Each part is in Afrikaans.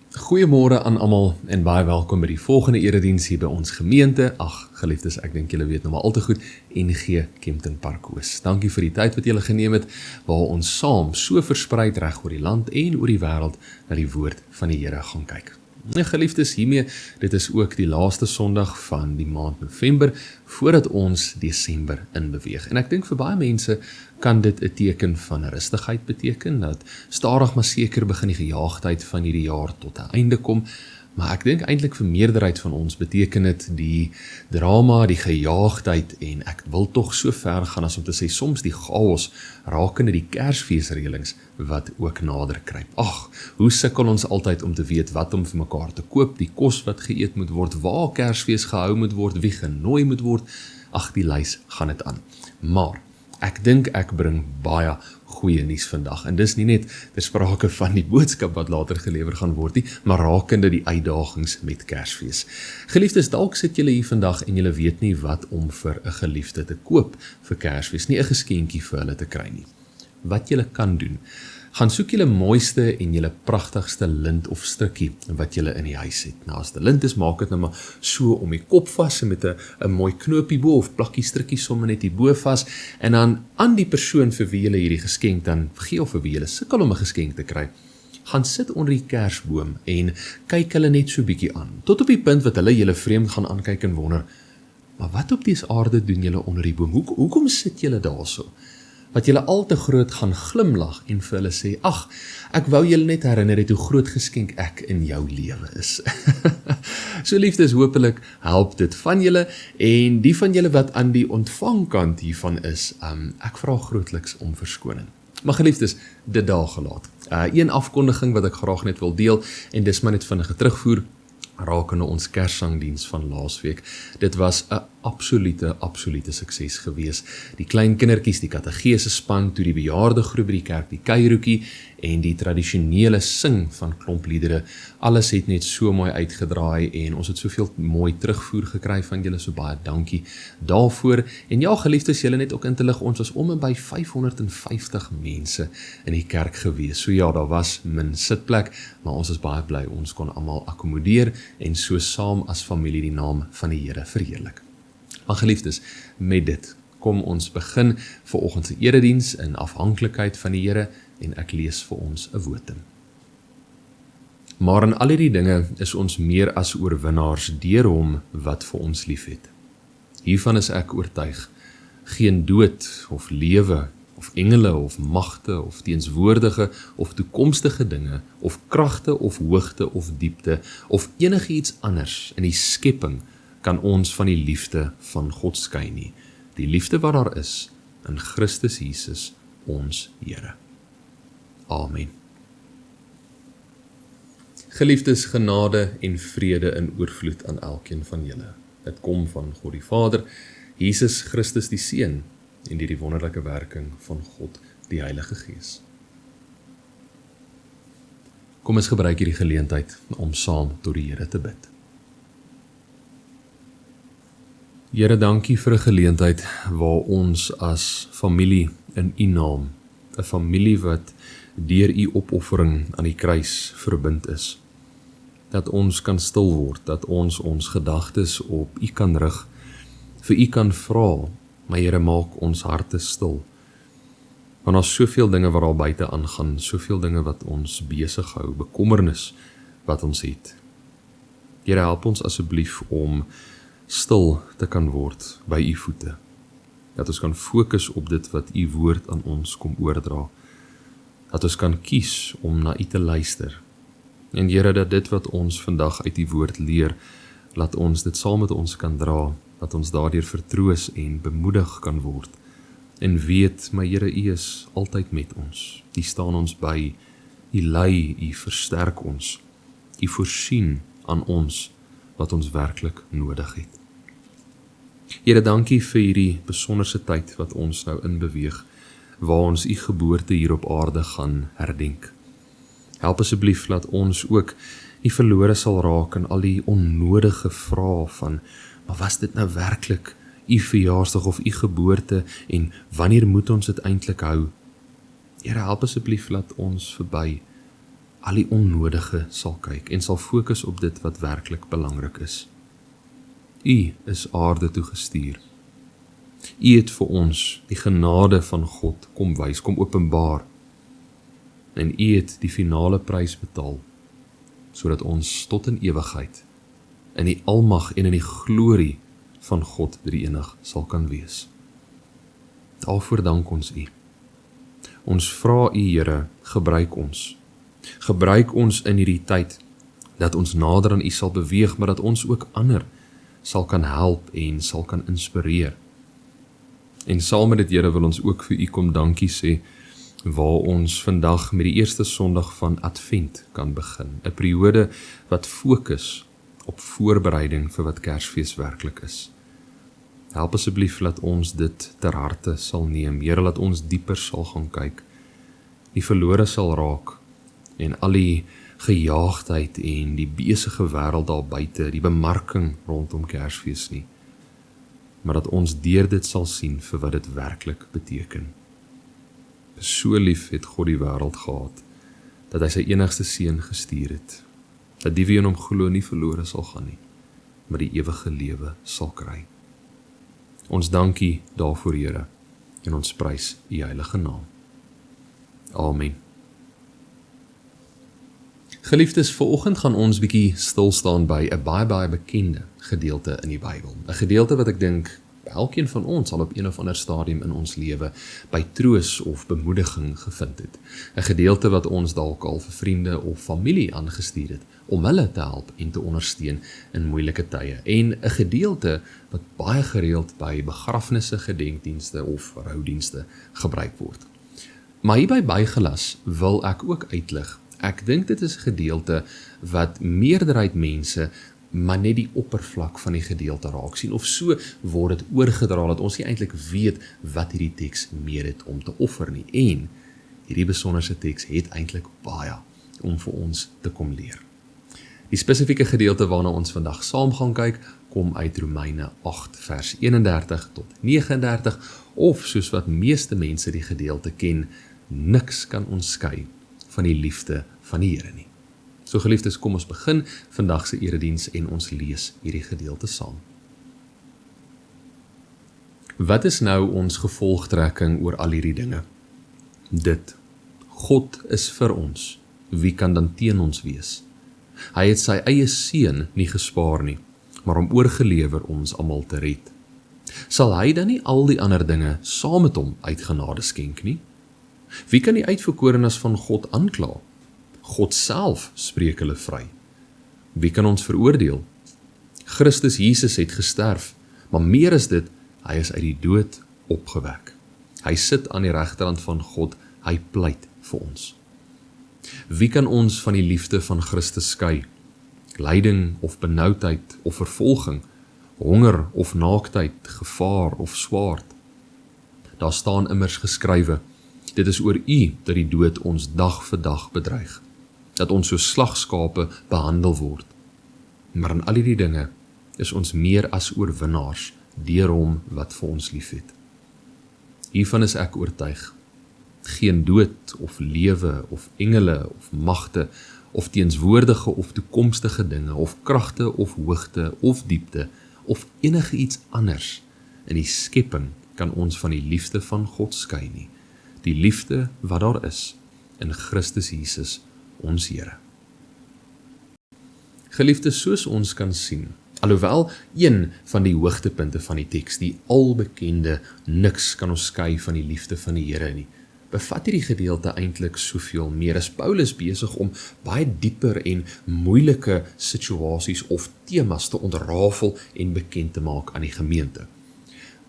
Goeiemôre aan almal en baie welkom by die volgende erediens hier by ons gemeente. Ag, geliefdes, ek dink julle weet nou maar al te goed, NG Kempton Park Oos. Dankie vir die tyd wat julle geneem het, waar ons saam so verspreid reg oor die land en oor die wêreld na die woord van die Here gaan kyk. En geliefdes, hiermee, dit is ook die laaste Sondag van die maand November, voordat ons Desember inbeweeg. En ek dink vir baie mense kan dit 'n teken van rustigheid beteken, dat stadig maar seker begin die gejaagdheid van hierdie jaar tot 'n einde kom, maar ek dink eintlik vir meerderheid van ons beteken dit die drama, die gejaagdheid en ek wil tog so ver gaan as om te sê soms die chaos rakende die Kersfeesreëlings wat ook nader kruip. Ag, hoe sukkel ons altyd om te weet wat om vir mekaar te koop, die kos wat geëet moet word, waar Kersfees gehou moet word, wie genooi moet word. Ag, die lys gaan dit aan. Maar ek dink ek bring baie goeie nuus vandag, en dis nie net ter sprake van die boodskap wat later gelewer gaan word nie, maar rakende die uitdagings met Kersfees. Geliefdes, dalk sit julle hier vandag en julle weet nie wat om vir 'n geliefde te koop vir Kersfees, nie 'n geskenkie vir hulle te kry nie. Wat julle kan doen, gaan soek julle mooiste en julle pragtigste lint of strikkie wat julle in die huis het. Nou as die lint is, maak dit nou maar so om die kop vas en met 'n mooi knoopie bo of plakkie strikkie sommer net die bo vas, en dan aan die persoon vir wie julle hierdie geskenk dan gee of vir wie julle sukkel om 'n geskenk te kry, gaan sit onder die kersboom en kyk hulle net so bietjie aan, tot op die punt wat hulle julle vreemd gaan aankyk en wonder, maar wat op dese aarde doen julle onder die boom? Hoekom sit julle daarso? Wat julle al te groot gaan glimlag en vir hulle sê, ag, ek wou julle net herinner het hoe groot geskenk ek in jou lewe is. So liefdes, hopelik help dit van julle, en die van julle wat aan die ontvangkant hiervan is, ek vra grootliks om verskoning. Maar geliefdes, dit daar gelaat. Een afkondiging wat ek graag net wil deel, en dis maar net vinnige terugvoer, rakende ons Kerssangdiens van laasweek. Dit was 'n absolute sukses gewees. Die klein kindertjies, die kategese span, toe die bejaarde groep by die kerk, die kuierhoekie en die tradisionele sing van klompliedere, alles het net so mooi uitgedraai en ons het soveel mooi terugvoer gekry van julle, so baie dankie daarvoor. En ja, geliefdes, julle net ook in te lig, ons was om en by 550 mense in die kerk gewees. So ja, daar was min sitplek, maar ons is baie bly ons kon almal akkommodeer en so saam as familie die naam van die Here verheerlik. Maar geliefdes, met dit kom ons begin vir oggend se erediens in afhanklikheid van die Here, en ek lees vir ons 'n wotum. Maar in al hierdie dinge is ons meer as oorwinnaars deur hom wat vir ons liefhet. Hiervan is ek oortuig, geen dood of lewe of engele of magte of teenswoordige of toekomstige dinge of kragte of hoogte of diepte of enigiets anders in die skepping kan ons van die liefde van God skei nie. Die liefde wat daar is in Christus Jesus ons Here. Amen. Geliefdes, genade en vrede in oorvloed aan elkeen van julle. Dit kom van God die Vader, Jesus Christus die Seun, en deur die wonderlike werking van God die Heilige Gees. Kom ons gebruik hierdie geleentheid om saam tot die Here te bid. Here, dankie vir 'n geleentheid waar ons as familie in U naam, 'n familie wat deur U opoffering aan die kruis verbind is, dat ons kan stil word, dat ons gedagtes op U kan rig, vir U kan vra, maar Here, maak ons harte stil. Want daar is soveel dinge wat daar buite aangaan, soveel dinge wat ons besig hou, bekommernis wat ons het. Here, help ons asseblief om stil te kan word by U voete. Dat ons kan fokus op dit wat U woord aan ons kom oordra. Dat ons kan kies om na U te luister. En Here, dat dit wat ons vandag uit U woord leer, laat ons dit saam met ons kan dra, dat ons daardeur vertroos en bemoedig kan word. En weet, my Here, U is altyd met ons. U staan ons by, U lei, U versterk ons. U voorsien aan ons wat ons werklik nodig het. Here, dankie vir hierdie besonderse tyd wat ons nou inbeweeg, waar ons U geboorte hier op aarde gaan herdenk. Help asseblief dat ons ook nie verlore sal raak in al die onnodige vrae van, maar was dit nou werklik U verjaarsdag of U geboorte en wanneer moet ons dit eintlik hou? Here, help asseblief dat ons verby al die onnodige sal kyk en sal fokus op dit wat werklik belangrik is. U is aarde toe gestuur. U het vir ons die genade van God kom wys, kom openbaar. En U het die finale prys betaal, sodat ons tot in ewigheid in die almag en in die glorie van God drie-enig sal kan wees. Daarvoor dank ons U. Ons vra U, Here, gebruik ons. Gebruik ons in hierdie tyd, dat ons nader aan U sal beweeg, maar dat ons ook ander sal kan help en sal kan inspireer. En saam met dit, Here, wil ons ook vir U kom dankie sê, waar ons vandag met die eerste Sondag van Advent kan begin. 'n periode wat fokus op voorbereiding vir wat Kersfees werklik is. Help asseblief dat ons dit ter harte sal neem. Here, laat ons dieper sal gaan kyk, die verlore sal raak, en al die gejaagdheid en die besige wêreld daar buite, die bemarking rondom Kersfees nie, maar dat ons deur dit sal sien vir wat dit werklik beteken. So lief het God die wêreld gehad, dat hy sy enigste seun gestuur het, dat die wie in hom glo nie verlore sal gaan nie, maar die ewige lewe sal kry. Ons dank U daarvoor, Here, en ons prys U heilige naam. Amen. Geliefdes, vanoggend gaan ons bietjie stil staan by 'n baie bekende gedeelte in die Bybel. 'n Gedeelte wat ek dink elkeen van ons al op een of ander stadium in ons lewe by troos of bemoediging gevind het. 'n Gedeelte wat ons dalk al vir vriende of familie aangestuur het om hulle te help en te ondersteun in moeilike tye. En 'n gedeelte wat baie gereeld by begrafnisse, gedenkdienste of roudienste gebruik word. Maar hierby bygelas wil ek ook uitlig. Ek dink dit is 'n gedeelte wat meerderheid mense maar net die oppervlak van die gedeelte raak sien, of so word dit oorgedra, dat ons nie eintlik weet wat hierdie teks meer het om te offer nie, en hierdie besonderse teks het eintlik baie om vir ons te kom leer. Die spesifieke gedeelte waarna ons vandag saam gaan kyk, kom uit Romeine 8 vers 31 tot 39, of soos wat meeste mense die gedeelte ken, niks kan ons skei van die liefde van die Here nie. So geliefdes, kom ons begin vandag se erediens en ons lees hierdie gedeelte saam. Wat is nou ons gevolgtrekking oor al hierdie dinge? Dit: God is vir ons, wie kan dan teen ons wees? Hy het sy eie seun nie gespaar nie, maar hom oorgelewer om ons almal te red. Sal hy dan nie al die ander dinge saam met hom uit genade skenk nie? Wie kan die uitverkorenes van God aankla? God self spreek hulle vry. Wie kan ons veroordeel? Christus Jesus het gesterf, maar meer is dit, hy is uit die dood opgewek. Hy sit aan die regterhand van God, hy pleit vir ons. Wie kan ons van die liefde van Christus skei? Lyding of benoudheid of vervolging, honger of naaktheid, gevaar of swaard? Daar staan immers geskrywe: dit is oor U dat die dood ons dag vir dag bedreig, dat ons so slagskape behandel word. Maar in al die dinge is ons meer as oorwinnaars deur hom wat vir ons liefhet. Hiervan is ek oortuig: geen dood of lewe of engele of magte of teenswoordige of toekomstige dinge of kragte of hoogte of diepte of enige iets anders in die skepping kan ons van die liefde van God skei nie. Die liefde wat daar is in Christus Jesus, ons Here. Geliefdes, soos ons kan sien, alhoewel een van die hoogtepunte van die teks, die albekende niks kan ons skei van die liefde van die Here nie, bevat hierdie gedeelte eintlik soveel meer. Is Paulus besig om baie dieper en moeilike situasies of temas te ontrafel en bekend te maak aan die gemeente.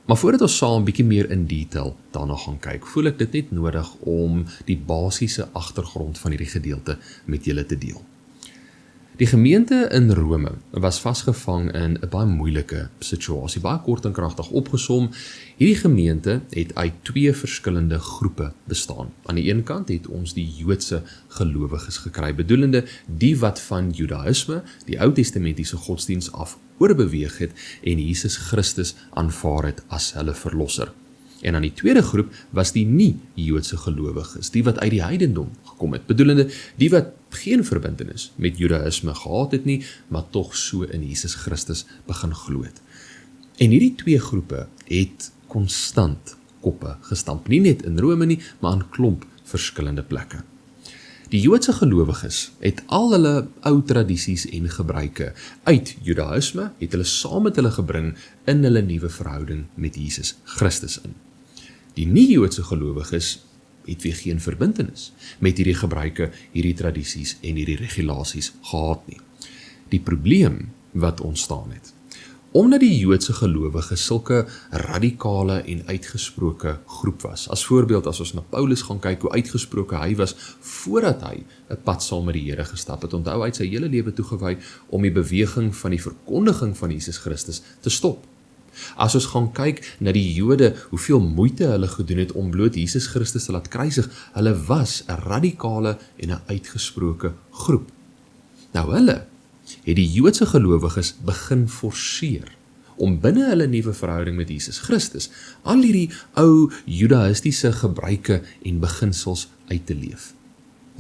Maar voordat ons saam bietjie meer in detail daarna gaan kyk, voel ek dit net nodig om die basiese agtergrond van hierdie gedeelte met julle te deel. Die gemeente in Rome was vasgevang in 'n baie moeilike situasie, baie kort en kragtig opgesom. Hierdie gemeente het uit twee verskillende groepe bestaan. Aan die een kant het ons die Joodse gelowiges gekry, bedoelende die wat van Judaïsme, die Ou Testamentiese godsdiens af oorbeweeg het en Jesus Christus aanvaar het as hulle verlosser. En aan die tweede groep was die nie-Joodse gelowiges, die wat uit die heidendom gekom het, bedoelende die wat geen verbintenis met Judaïsme gehad het nie, maar tog so in Jesus Christus begin glo het. En hierdie twee groepe het konstant koppe gestamp, nie net in Rome nie, maar aan klomp verskillende plekke. Die Joodse gelowiges het al hulle ou tradisies en gebruike uit Judaïsme, het hulle saam met hulle gebring in hulle nuwe verhouding met Jesus Christus in. Die nie-Joodse gelowiges het weer geen verbintenis met hierdie gebruike, hierdie tradisies en hierdie regulasies gehad nie. Die probleem wat ontstaan het, omdat die Joodse gelowiges sulke radikale en uitgesproke groep was. As voorbeeld, as ons na Paulus gaan kyk, hoe uitgesproke hy was, voordat hy 'n pad saam met die Here gestap het. Onthou, hy het sy hele lewe toegewy om die beweging van die verkondiging van Jesus Christus te stop. As ons gaan kyk na die Jode, hoeveel moeite hulle gedoen het om bloot Jesus Christus te laat kruisig, hulle was 'n radikale en 'n uitgesproke groep. Nou hulle het die Joodse gelowiges begin forceer om binne hulle nuwe verhouding met Jesus Christus al hierdie ou judaïstiese gebruike en beginsels uit te leef.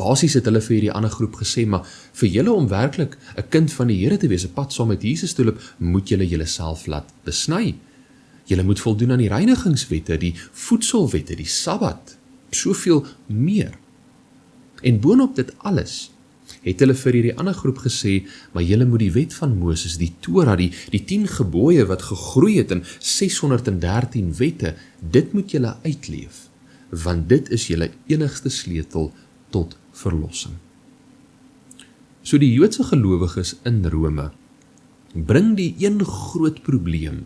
Basies het hulle vir hierdie ander groep gesê, maar vir julle om werklik 'n kind van die Here te wees, 'n pad saam met Jesus te loop, moet julle julleself laat besny. Julle moet voldoen aan die reinigingswette, die voedselwette, die Sabbat, soveel meer. En boonop dit alles het hulle vir hierdie ander groep gesê, maar julle moet die wet van Moses, die Torah, die 10 gebooie wat gegroei het in 613 wette, dit moet julle uitleef, want dit is julle enigste sleutel tot verlossing. So die Joodse gelowiges in Rome bring die een groot probleem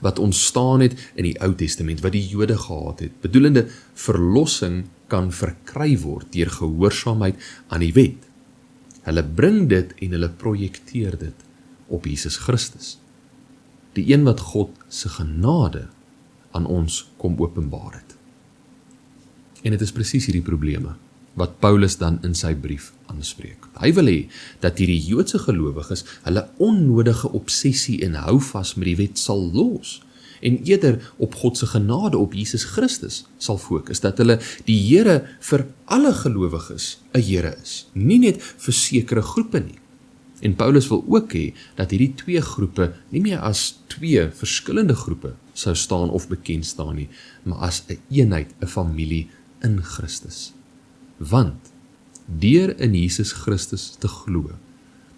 wat ontstaan het in die Ou Testament, wat die Jode gehad het, bedoelende verlossing kan verkry word deur gehoorsaamheid aan die wet. Hulle bring dit en hulle projekteer dit op Jesus Christus, die een wat God se genade aan ons kom openbaar het. En dit is presies hierdie probleme wat Paulus dan in sy brief aanspreek. Hy wil hê dat hierdie Joodse gelowiges hulle onnodige obsessie en houvas met die wet sal los en eerder op God se genade, op Jesus Christus sal fokus, dat hulle die Here vir alle gelowiges 'n Here is, nie net vir sekere groepe nie. En Paulus wil ook hê dat hierdie twee groepe nie meer as twee verskillende groepe sou staan of bekend staan nie, maar as 'n eenheid, 'n familie in Christus. Want deur in Jesus Christus te glo,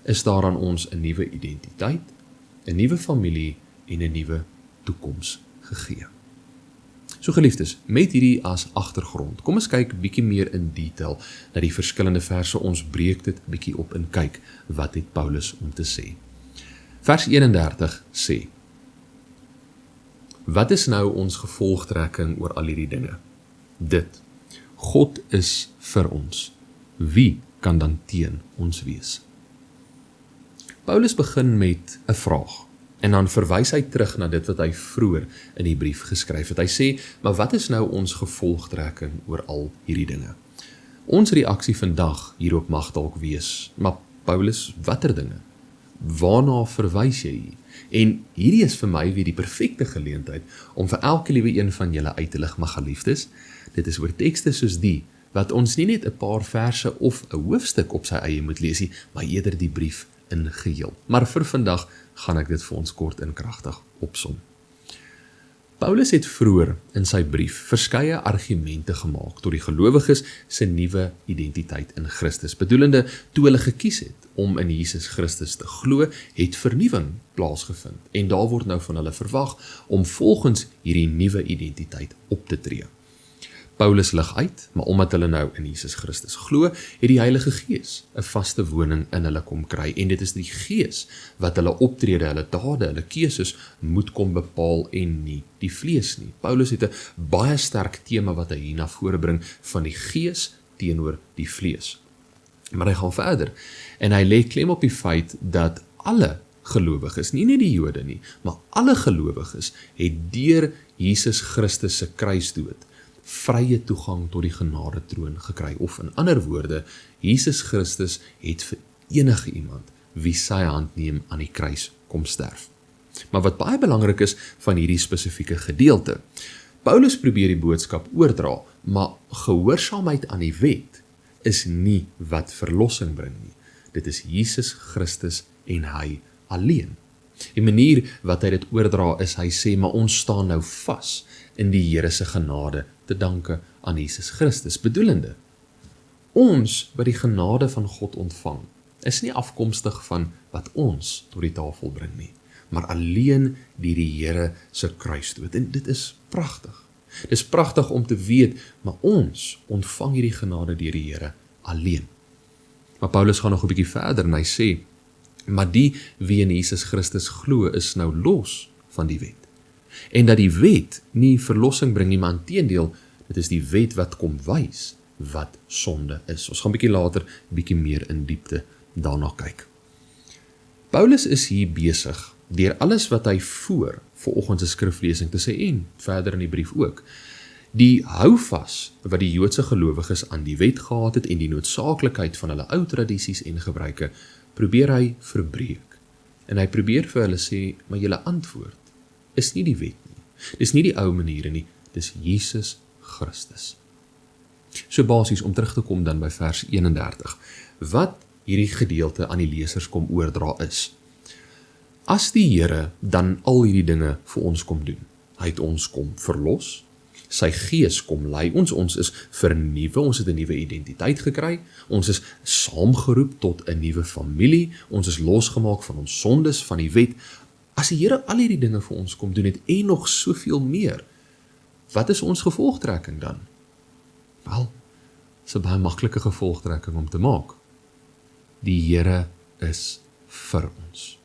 is daar aan ons 'n nuwe identiteit, 'n nuwe familie en 'n nuwe toekoms gegee. So geliefdes, met hierdie as agtergrond, kom ons kyk bietjie meer in detail na die verskillende verse. Ons breek dit bietjie op en kyk wat het Paulus om te sê. Vers 31 sê: Wat is nou ons gevolgtrekking oor al hierdie dinge? Dit: God is vir ons. Wie kan dan teen ons wees? Paulus begin met 'n vraag en dan verwys hy terug na dit wat hy vroeër in die brief geskryf het. Hy sê, maar wat is nou ons gevolgtrekking oor al hierdie dinge? Ons reaksie vandag hierop mag dalk wees, maar Paulus, watter dinge? Waarna verwys jy hier? En hierdie is vir my weer die perfekte geleentheid om vir elke liewe een van julle uit te lig, my geliefdes. Dit is oor tekste soos die, wat ons nie net 'n paar verse of 'n hoofstuk op sy eie moet lees nie, maar eerder die brief in geheel. Maar vir vandag gaan ek dit vir ons kort en kragtig opsom. Paulus het vroeër in sy brief verskeie argumente gemaak tot die gelowiges se nuwe identiteit in Christus, bedoelende toe hulle gekies het om in Jesus Christus te glo, het vernuwing plaasgevind en daar word nou van hulle verwag om volgens hierdie nuwe identiteit op te tree. Paulus lig uit, maar omdat hulle nou in Jesus Christus glo, het die Heilige Gees 'n vaste woning in hulle kom kry, en dit is die Gees wat hulle optrede, hulle dade, hulle keuses moet kom bepaal en nie die vlees nie. Paulus het 'n baie sterk tema wat hy hier na vore bring van die Gees teenoor die vlees. Maar hy gaan verder en hy lê klem op die feit dat alle gelowiges, nie net die Jode nie, maar alle gelowiges het deur Jesus Christus se kruisdood vrye toegang tot die genadetroon gekry, of in ander woorde, Jesus Christus het vir enige iemand wie sy hand neem aan die kruis kom sterf. Maar wat baie belangrik is van hierdie spesifieke gedeelte, Paulus probeer die boodskap oordra, maar gehoorsaamheid aan die wet is nie wat verlossing bring nie. Dit is Jesus Christus en hy alleen. Die manier wat hy dit oordra is, hy sê, maar ons staan nou vas in die Here se genade te danke aan Jesus Christus, bedoelende, ons wat die genade van God ontvang, is nie afkomstig van wat ons tot die tafel bring nie, maar alleen deur die Here se kruisdood. En dit is pragtig. Dit is pragtig om te weet, maar ons ontvang hierdie genade deur die Here alleen. Maar Paulus gaan nog 'n bietjie verder en hy sê, maar die wie in Jesus Christus glo is nou los van die wet. En dat die wet nie verlossing bring nie, maar inteendeel, dit is die wet wat kom wys wat sonde is. Ons gaan bietjie later bietjie meer in diepte daarna kyk. Paulus is hier besig deur alles wat hy voor oggend se skriflesing te sê en verder in die brief ook. Die houvas wat die Joodse gelowiges aan die wet gehad het en die noodsaaklikheid van hulle ou tradisies en gebruike, probeer hy verbreek. En hy probeer vir hulle sê, maar julle antwoord is nie die wet nie. Dis nie die ou maniere nie, dis Jesus Christus. So basies om terug te kom dan by vers 31. Wat hierdie gedeelte aan die lesers kom oordra is, as die Here dan al hierdie dinge vir ons kom doen, hy het ons kom verlos, sy gees kom lei ons is vernuwe, ons het 'n nuwe identiteit gekry, ons is saamgeroep tot 'n nuwe familie, ons is losgemaak van ons sondes, van die wet. As die Here al hierdie dinge vir ons kom doen het en nog soveel meer, wat is ons gevolgtrekking dan? Wel, is 'n baie maklike gevolgtrekking om te maak. Die Here is vir ons.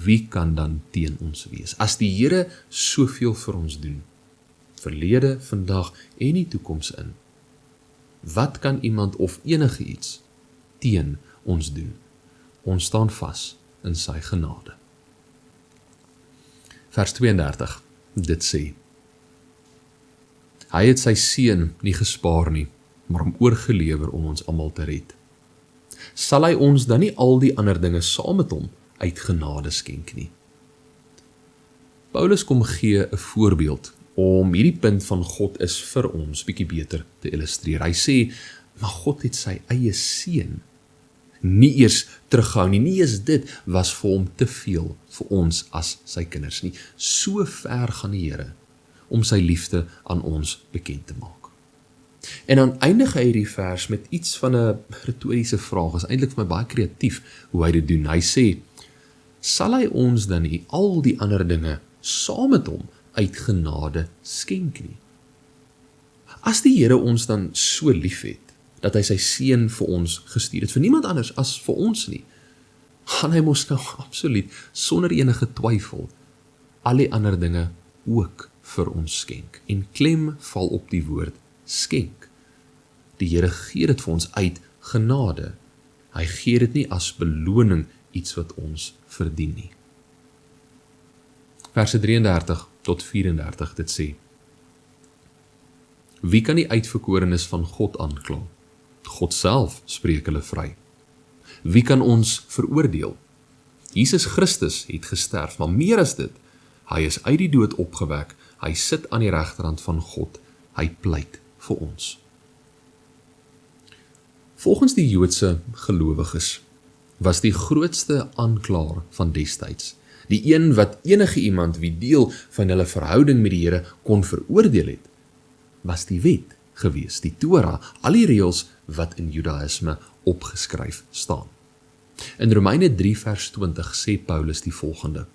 Wie kan dan teen ons wees? As die Here soveel vir ons doen, verlede, vandag en die toekoms in, wat kan iemand of enige iets teen ons doen? Ons staan vas in sy genade. Vers 32, dit sê, hy het sy seun nie gespaar nie, maar hom oorgelewer om ons almal te red. Sal hy ons dan nie al die ander dinge saam met hom uit genade skenk nie? Paulus kom gee 'n voorbeeld om hierdie punt van God is vir ons bietjie beter te illustreer. Hy sê, maar God het sy eie seun nie eers terughou nie eens dit was vir hom te veel vir ons as sy kinders nie. So ver gaan die Here om sy liefde aan ons bekend te maak. En dan eindig hy hierdie vers met iets van 'n retoriese vraag, is eintlik vir my baie kreatief hoe hy dit doen. Hy sê, sal hy ons dan nie al die ander dinge saam met hom uit genade skenk nie? As die Here ons dan so lief het, dat hy sy seun vir ons gestuur het, vir niemand anders as vir ons nie, gaan hy mos nou absoluut, sonder enige twyfel, al die ander dinge ook vir ons skenk. En klem val op die woord skenk. Die Here gee dit vir ons uit genade. Hy gee dit nie as beloning iets wat ons verdien nie. Verse 33 tot 34, dit sê, wie kan die uitverkorenes van God aankla? God self spreek hulle vry. Wie kan ons veroordeel? Jesus Christus het gesterf, maar meer as dit, hy is uit die dood opgewek, hy sit aan die regterhand van God, hy pleit vir ons. Volgens die Joodse gelowiges was die grootste aanklaer van destyds, die een wat enige iemand wie deel van hulle verhouding met die Here kon veroordeel het, was die wet gewees, die Torah, al die reëls wat in Judaïsme opgeskryf staan. In Romeine 3 vers 20 sê Paulus die volgende: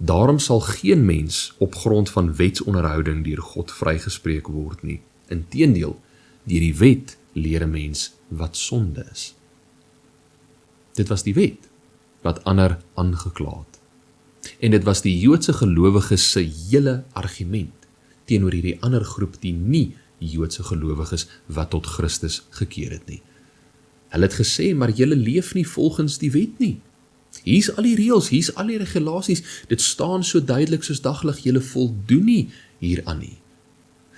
daarom sal geen mens op grond van wetsonderhouding deur God vrygespreek word nie. Inteendeel, deur die wet leer 'n mens wat sonde is. Dit was die wet wat ander aangekla het. En dit was die Joodse gelowiges se hele argument teenoor hierdie ander groep die nie Joodse gelowiges wat tot Christus gekeer het nie. Hulle het gesê, maar julle leef nie volgens die wet nie. Hier's al die reëls, hier's al die regulasies, dit staan so duidelik soos daglig, julle voldoen nie hieraan nie.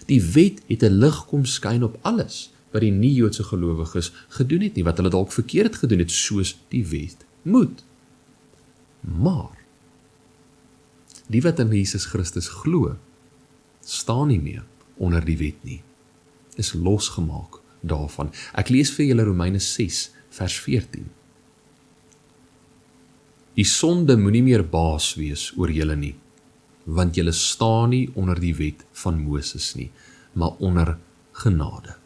Die wet het 'n lig kom skyn op alles wat die nie-Joodse gelowiges gedoen het nie, wat hulle dalk verkeerd gedoen het, soos die wet moet. Maar die wat in Jesus Christus glo, staan nie meer onder die wet nie, is losgemaak daarvan. Ek lees vir julle Romeine 6 vers 14. Die sonde moenie meer baas wees oor julle nie, want julle staan nie onder die wet van Moses nie, maar onder genade.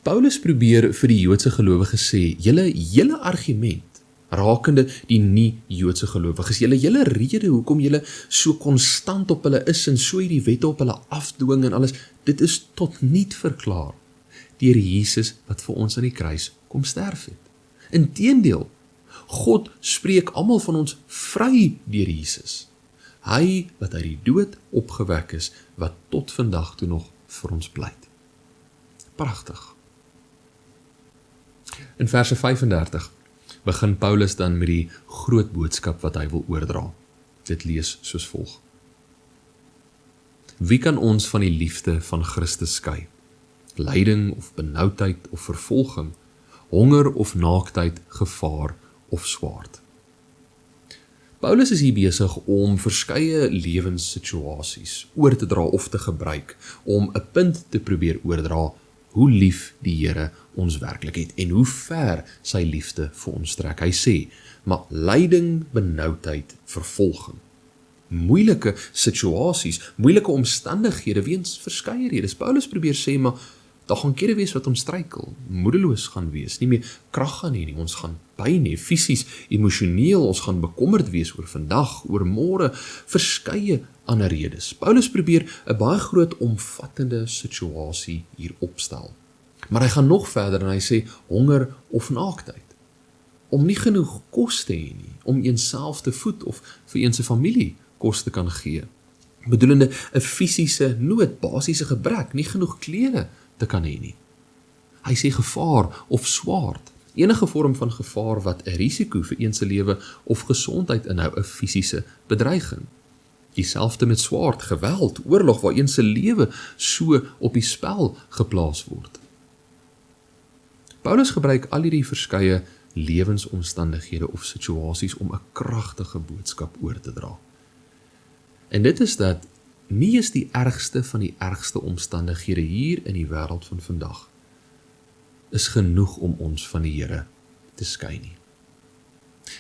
Paulus probeer vir die Joodse gelowiges sê, julle argument rakende die nie-Joodse gelowiges, julle rede hoekom julle so konstant op hulle is en so hierdie wette op hulle afdwing en alles, dit is tot niet verklaar deur Jesus wat vir ons aan die kruis kom sterf het. Inteendeel, God spreek almal van ons vry deur Jesus. Hy wat uit die dood opgewek is, wat tot vandag toe nog vir ons pleit. Pragtig. In verse 35 begin Paulus dan met die groot boodskap wat hy wil oordra. Dit lees soos volg. Wie kan ons van die liefde van Christus skei? Lyding of benoudheid of vervolging, honger of naaktheid, gevaar of swaard. Paulus is hier besig om verskeie lewenssituasies oor te dra of te gebruik, om 'n punt te probeer oordra hoe lief die Here ons werklik het en hoe ver sy liefde vir ons trek. Hy sê, maar lyding, benoudheid, vervolging, moeilike situasies, moeilike omstandighede weens verskeie redes. Paulus probeer sê, maar daar gaan kere wees wat ons struikel, moedeloos gaan wees, nie meer krag gaan hê nie, ons gaan pyn hê, fisies, emosioneel, ons gaan bekommerd wees oor vandag, oor môre, verskeie ander redes. Paulus probeer 'n baie groot omvattende situasie hier opstel. Maar hy gaan nog verder en hy sê honger of naaktheid. Om nie genoeg kos te hê nie, om eenself te voed of vir een se familie kos te kan gee. Bedoelende 'n fisiese nood, basiese gebrek, nie genoeg klere te kan hê nie. Hy sê gevaar of swaard, enige vorm van gevaar wat 'n risiko vir een se lewe of gesondheid inhou, 'n fisiese bedreiging. Dieselfde met swaard, geweld, oorlog waar een se lewe so op die spel geplaas word. Paulus gebruik al hierdie verskeie lewensomstandighede of situasies om 'n kragtige boodskap oor te dra. En dit is dat nie is die ergste van die ergste omstandighede hier in die wêreld van vandag is genoeg om ons van die Here te skei nie.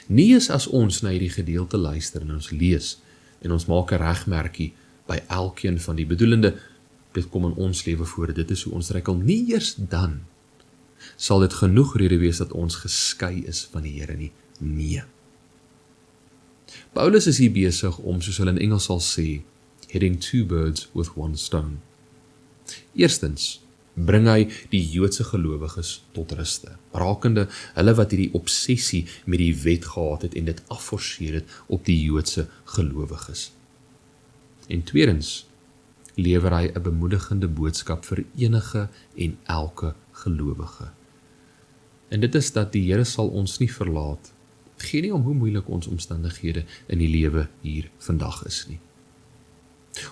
Nie is as ons na hierdie gedeelte luister en ons lees en ons maak 'n regmerkie by elkeen van die bedoelende, dit kom in ons lewe voor, dit is hoe ons struikel, nie eers dan sal dit genoeg rede wees dat ons geskei is van die Here nie. Nee. Paulus is hier besig om, soos hulle in Engels sal sê, hitting two birds with one stone. Eerstens, bring hy die Joodse gelowiges tot ruste, rakende hulle wat hierdie obsessie met die wet gehad het en dit afforceer het op die Joodse gelowiges. En tweedens, lewer hy 'n bemoedigende boodskap vir enige en elke gelowige. En dit is dat die Here sal ons nie verlaat, geen nie om hoe moeilik ons omstandighede in die lewe hier vandag is nie.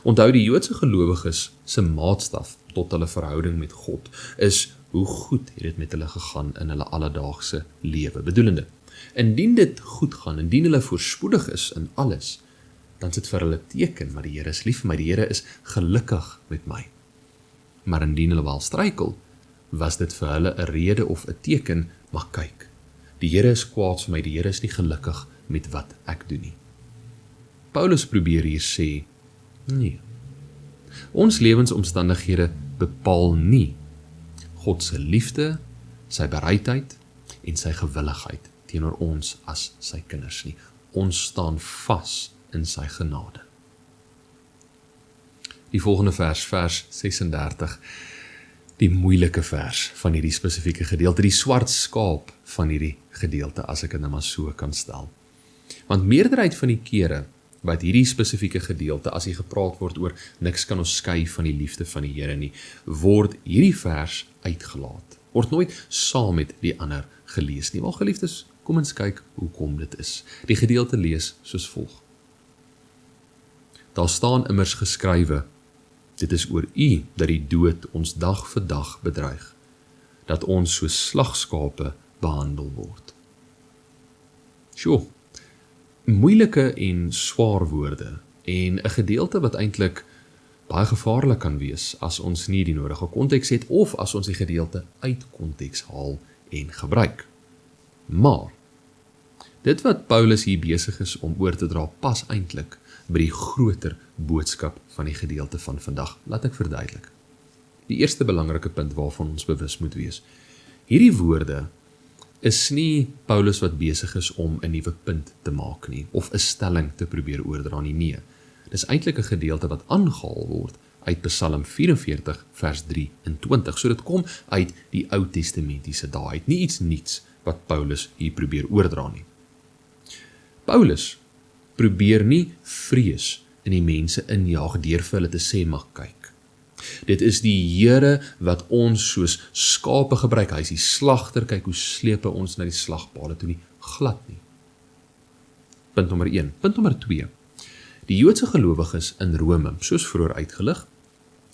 Onthou, die Joodse gelowiges se maatstaf tot hulle verhouding met God is hoe goed het dit met hulle gegaan in hulle alledaagse lewe. Bedoelende, indien dit goed gaan, indien hulle voorspoedig is in alles, dan is dit vir hulle teken, maar die Here is lief vir my, die Here is gelukkig met my. Maar indien hulle wel struikel, was dit vir hulle 'n rede of 'n teken, maar kyk, die Here is kwaad vir my, die Here is nie gelukkig met wat ek doen nie. Paulus probeer hier sê, nee, ons lewensomstandighede bepaal nie God se liefde, sy bereidheid en sy gewilligheid teenoor ons as sy kinders nie. Ons staan vas in sy genade. Die volgende vers 36, die moeilike vers van hierdie spesifieke gedeelte, die swart skaap van hierdie gedeelte, as ek dit nou maar so kan stel. Want meerderheid van die kere wat hierdie spesifieke gedeelte, as hier gepraat word oor niks kan ons skei van die liefde van die Here nie, word hierdie vers uitgelaat, word nooit saam met die ander gelees nie. Wel geliefdes, kom ons kyk hoekom dit is. Die gedeelte lees soos volg. Daar staan immers geskrywe, dit is oor U dat die dood ons dag vir dag bedreig, dat ons so slagskape behandel word. Sjoe, moeilike en swaar woorde en 'n gedeelte wat eintlik baie gevaarlik kan wees as ons nie die nodige konteks het of as ons die gedeelte uit konteks haal en gebruik. Maar dit wat Paulus hier besig is om oor te dra, pas eintlik by die groter boodskap van die gedeelte van vandag. Laat ek verduidelik. Die eerste belangrike punt waarvan ons bewus moet wees. Hierdie woorde is nie Paulus wat besig is om 'n nuwe punt te maak nie, of 'n stelling te probeer oordra nie. Nee, dis eintlik 'n gedeelte wat aangehaal word uit Psalm 44 vers 23. So dit kom uit die Ou Testamentiese dae uit, nie iets niets wat Paulus hier probeer oordra nie. Paulus probeer nie vrees in die mense injaag deur vir hulle te sê, maar kyk, dit is die Here wat ons soos skape gebruik. Hy is die slagter, kyk hoe sleep hy ons na die slagpale toe nie, glad nie. Punt nommer 1. Punt nommer 2. Die Joodse gelowiges in Rome, soos vroeër uitgelig,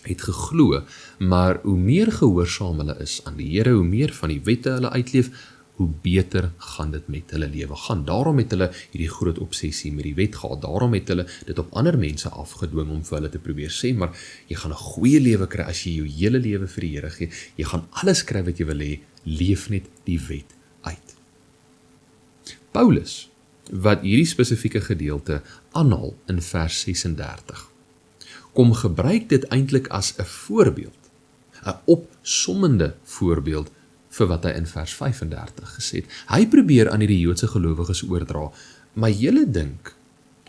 het geglo, maar hoe meer gehoorsaam hulle is aan die Here, hoe meer van die wette hulle uitleef, hoe beter gaan dit met hulle lewe gaan. Daarom het hulle hierdie groot obsessie met die wet gehad. Daarom het hulle dit op ander mense afgedwing om vir hulle te probeer sê, maar jy gaan 'n goeie lewe kry as jy jou hele lewe vir die Here gee. Jy gaan alles kry wat jy wil hê, leef net die wet uit. Paulus, wat hierdie spesifieke gedeelte aanhaal in vers 36, kom gebruik dit eintlik as 'n voorbeeld, 'n opsommende voorbeeld vir wat hy in vers 35 gesê het. Hy probeer aan hierdie Joodse gelowiges oordra, maar julle dink,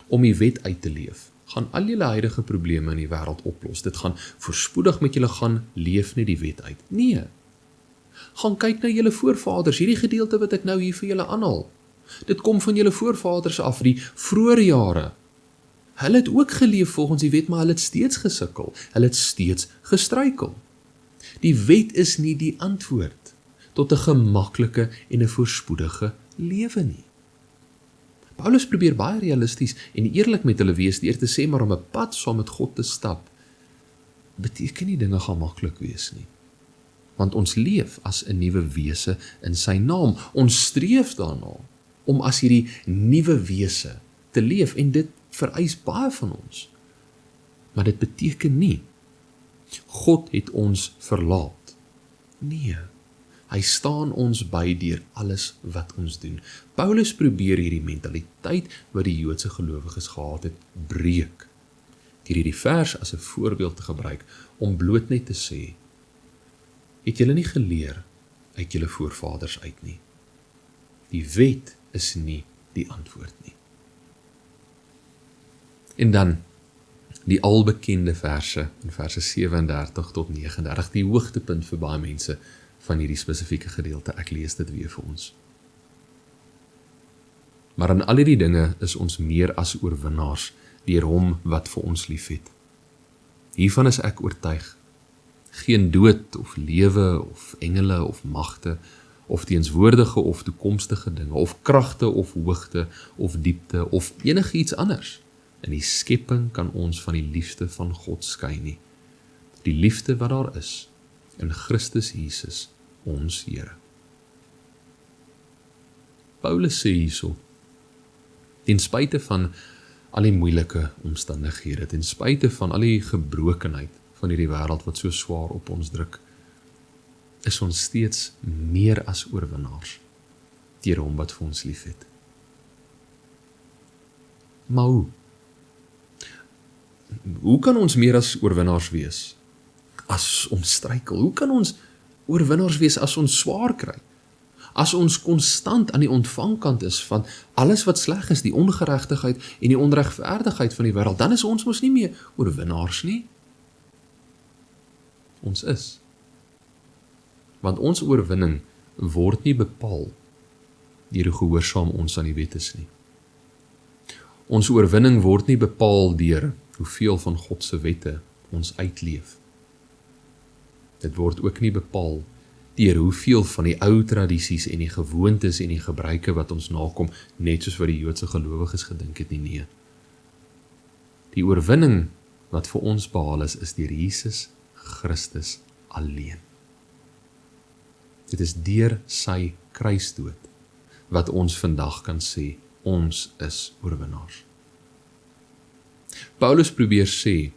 om die wet uit te leef, gaan al julle huidige probleme in die wêreld oplos. Dit gaan voorspoedig met julle gaan, leef net die wet uit. Nee, gaan kyk na julle voorvaders, hierdie gedeelte wat ek nou hier vir julle aanhaal. Dit kom van julle voorvaders af, die vroeë jare. Hulle het ook geleef volgens die wet, maar hulle het steeds gesukkel, hulle het steeds gestruikel. Die wet is nie die antwoord tot 'n gemaklike en 'n voorspoedige lewe nie. Paulus probeer baie realisties en eerlik met hulle wees deur te sê, maar om 'n pad saam met God te stap, beteken nie dinge gaan maklik wees nie. Want ons leef as 'n nuwe wese in sy naam. Ons streef daarna om as hierdie nuwe wese te leef, en dit vereis baie van ons. Maar dit beteken nie God het ons verlaat. Nee, hy staan ons by deur alles wat ons doen. Paulus probeer hierdie mentaliteit wat die Joodse gelowiges gehad het, breek. Deur hierdie vers as 'n voorbeeld te gebruik om bloot net te sê, het julle nie geleer uit julle voorvaders uit nie. Die wet is nie die antwoord nie. En dan die albekende verse in verse 37 tot 39, die hoogtepunt vir baie mense van hierdie spesifieke gedeelte. Ek lees dit weer vir ons. Maar in al hierdie dinge is ons meer as oorwinnaars deur hom wat vir ons liefhet. Hiervan is ek oortuig. Geen dood of lewe of engele of magte of teenswoordige of toekomstige dinge of kragte of hoogte of diepte of enigiets anders in die skepping kan ons van die liefde van God skei nie. Die liefde wat daar is in Christus Jesus, ons Here. Paulus sê hierso, ten spyte van al die moeilike omstandighede, ten spyte van al die gebrokenheid van hierdie wêreld wat so swaar op ons druk, is ons steeds meer as oorwinnaars deur hom wat vir ons liefhet. Maar hoe kan ons meer as oorwinnaars wees as ons struikel? Hoe kan ons oorwinnaars wees as ons swaar kry? As ons konstant aan die ontvangkant is van alles wat sleg is, die ongeregtigheid en die onregverdigheid van die wêreld, dan is ons mos nie meer oorwinnaars nie. Ons is. Want ons oorwinning word nie bepaal deur hoe gehoorsaam ons aan die wet is nie. Ons oorwinning word nie bepaal deur hoeveel van God se wette ons uitleef. Dit word ook nie bepaal deur hoeveel van die ou tradisies en die gewoontes en die gebruike wat ons nakom, net soos wat die Joodse gelowiges gedink het nie. Nee. Die oorwinning wat vir ons behaal is deur Jesus Christus alleen. Dit is deur sy kruisdood wat ons vandag kan sê, ons is oorwinnaars. Paulus probeer sê,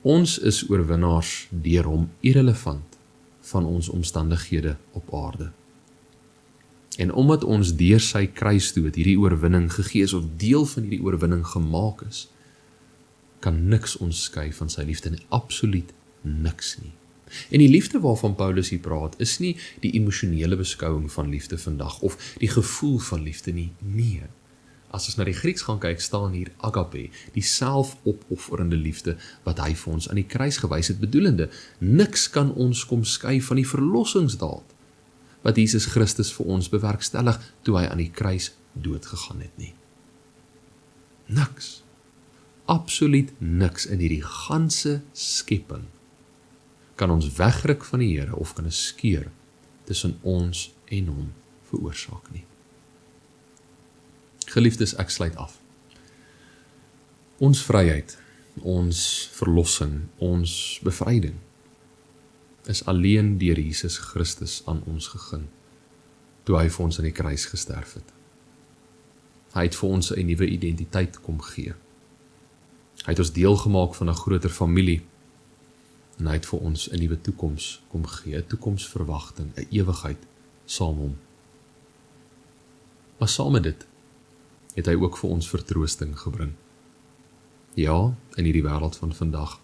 Ons is oorwinnaars deur hom irrelevant van ons omstandighede op aarde. En omdat ons deur sy kruisdood hierdie oorwinning gegee is, of deel van hierdie oorwinning gemaak is, kan niks ons skei van sy liefde, nie, absoluut niks nie. En die liefde waarvan Paulus hier praat, is nie die emosionele beskouing van liefde vandag, of die gevoel van liefde nie, nee. As ons na die Grieks gaan kyk, staan hier agape, die selfopofferende liefde wat hy vir ons aan die kruis gewys het, bedoelende, niks kan ons kom skei van die verlossingsdaad, wat Jesus Christus vir ons bewerkstellig, toe hy aan die kruis doodgegaan het nie. Niks, absoluut niks in hierdie ganse skepping, kan ons wegruk van die Here, of kan 'n skeur tussen ons en hom veroorsaak nie. Geliefdes, ek sluit af. Ons vryheid, ons verlossing, ons bevryding, is alleen deur Jesus Christus aan ons gegee, toe hy vir ons aan die kruis gesterf het. Hy het vir ons 'n nuwe identiteit kom gee. Hy het ons deel gemaak van 'n groter familie, en hy het vir ons 'n nuwe toekoms kom gee, 'n toekomsverwagting, 'n ewigheid saam hom. Maar saam met dit, het hy ook vir ons vertroosting gebring. Ja, in hierdie wêreld van vandag,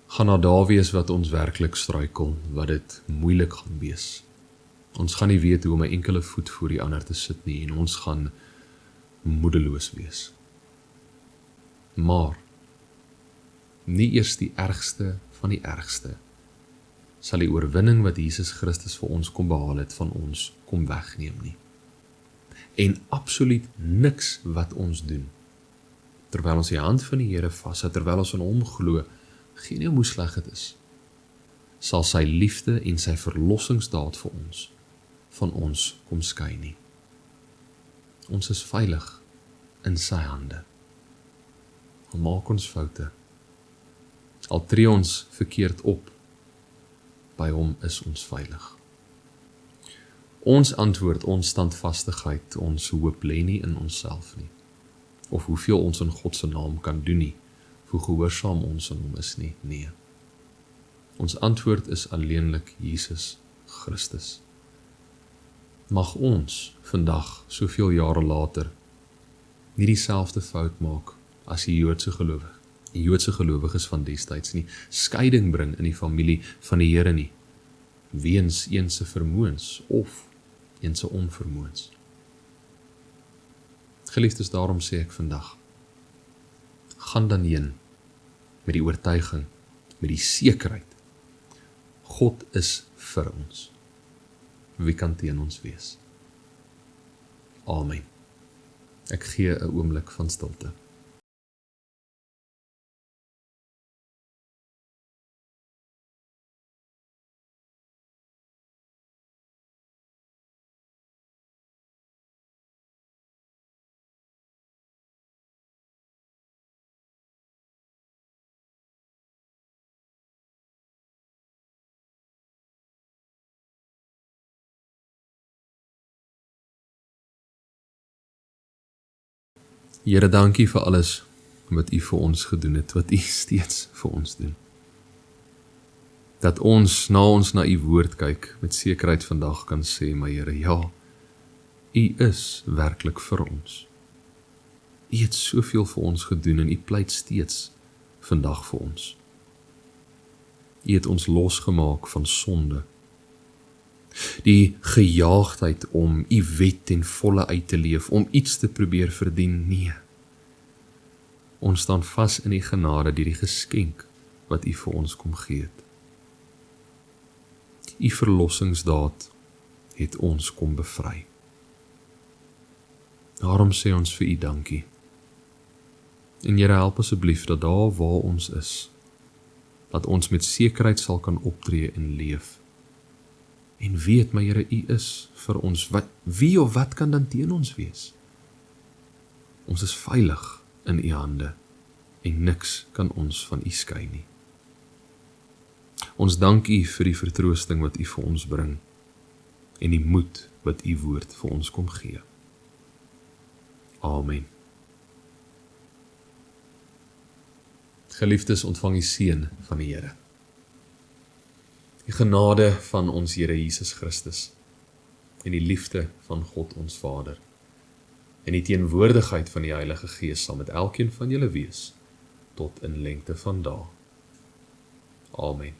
gaan daar dae wees wat ons werklik struikel, wat dit moeilik gaan wees. Ons gaan nie weet hoe om 'n enkele voet voor die ander te sit nie, en ons gaan moedeloos wees. Maar, nie eers die ergste van die ergste, sal die oorwinning wat Jesus Christus vir ons kom behaal het, van ons kom wegneem nie. En absoluut niks wat ons doen, terwyl ons die hand van die Here vashou, terwyl ons in hom glo, geen hoe sleg dit is, sal sy liefde en sy verlossingsdaad vir ons, van ons kom skei nie. Ons is veilig in sy hande. Al maak ons foute, al tree ons verkeerd op, by hom is ons veilig. Ons antwoord, ons standvastigheid, ons hoop lê nie in onsself nie, of hoeveel ons in God se naam kan doen nie, of hoe gehoorsaam ons aan hom is nie, nee. Ons antwoord is alleenlik Jesus Christus. Mag ons vandag, soveel jare later, nie dieselfde fout maak as die Joodse gelowiges van destyds nie, skeiding bring in die familie van die Here nie, weens een se vermoëns of een se onvermoëns. Geliefdes, daarom sê ek vandag, gaan dan heen met die oortuiging, met die sekerheid, God is vir ons. Wie kan teen ons wees? Amen. Ek gee 'n oomblik van stilte. Here, dankie vir alles wat U vir ons gedoen het, wat U steeds vir ons doen. Dat ons na U woord kyk, met sekerheid vandag kan sê, maar Here, ja, U is werklik vir ons. U het soveel vir ons gedoen en U pleit steeds vandag vir ons. U het ons losgemaak van sonde. Die gejaagdheid om U wet ten volle uit te leef, om iets te probeer verdien, nee. Ons staan vas in die genade deur die geskenk wat U vir ons kom gee het. U verlossingsdaad het ons kom bevry. Daarom sê ons vir U dankie. En Here, help asseblief dat daar waar ons is, dat ons met sekerheid sal kan optree en leef. En weet, my Here, U is vir ons. Wie of wat kan dan teen ons wees? Ons is veilig in U hande en niks kan ons van U skei nie. Ons dank U vir die vertroosting wat U vir ons bring en die moed wat U woord vir ons kom gee. Amen. Geliefdes, ontvang die seën van die Here. Die genade van ons Here Jesus Christus en die liefde van God ons Vader en die teenwoordigheid van die Heilige Gees sal met elkeen van julle wees tot in lengte van dae. Amen.